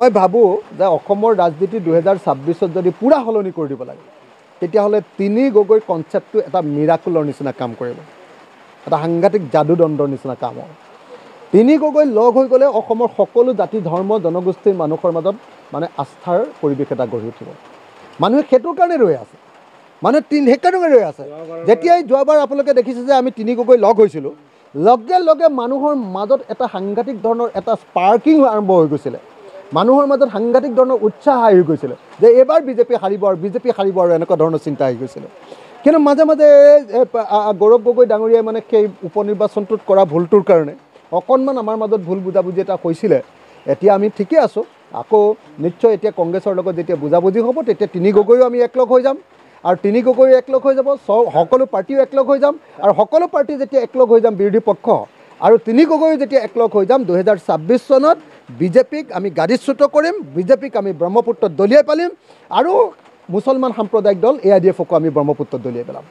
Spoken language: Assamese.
মই ভাবোঁ যে অসমৰ ৰাজনীতি 2026 যদি পূৰা সলনি কৰি দিব লাগে তেতিয়াহ'লে তিনি গগৈ কনচেপ্টটো এটা মিৰাকুলৰ নিচিনা কাম কৰিব, এটা সাংঘাতিক যাদুদণ্ডৰ নিচিনা কাম হ'ব। তিনি গগৈ লগ হৈ গ'লে অসমৰ সকলো জাতি ধৰ্ম জনগোষ্ঠীৰ মানুহৰ মাজত মানে আস্থাৰ পৰিৱেশ এটা গঢ়ি উঠিব। মানুহে সেইটোৰ কাৰণে ৰৈ আছে, মানুহে সেইকাৰণে ৰৈ আছে। যেতিয়াই যোৱাবাৰ আপোনালোকে দেখিছে যে আমি তিনি গগৈ লগ হৈছিলোঁ, লগে লগে মানুহৰ মাজত এটা সাংঘাতিক ধৰণৰ এটা স্পাৰ্কিং আৰম্ভ হৈ গৈছিলে, মানুহৰ মাজত সাংঘাতিক ধৰণৰ উৎসাহ আহি গৈছিলে যে এইবাৰ বিজেপি হাৰিব আৰু এনেকুৱা ধৰণৰ চিন্তা আহি গৈছিলে। কিন্তু মাজে মাজে গৌৰৱ গগৈ ডাঙৰীয়াই মানে সেই উপনিৰ্বাচনটোত কৰা ভুলটোৰ কাৰণে অকণমান আমাৰ মাজত ভুল বুজাবুজি এটা হৈছিলে। এতিয়া আমি ঠিকে আছোঁ, আকৌ নিশ্চয় এতিয়া কংগ্ৰেছৰ লগত যেতিয়া বুজাবুজি হ'ব তেতিয়া তিনি গগৈও আমি একলগ হৈ যাম, আৰু তিনি গগৈ একলগ হৈ যাব, সকলো পাৰ্টিও একলগ হৈ যাম, আৰু সকলো পাৰ্টি যেতিয়া একলগ হৈ যাম বিৰোধী পক্ষ আৰু তিনি গগৈও যেতিয়া একলগ হৈ যাম 2026 চনত বিজেপিক আমি গাদীচ্যুত কৰিম, বিজেপিক আমি ব্ৰহ্মপুত্ৰত দলিয়াই পেলাম, আৰু মুছলমান সাম্প্ৰদায়িক দল AIDF-কো আমি ব্ৰহ্মপুত্ৰত দলিয়াই পেলাম।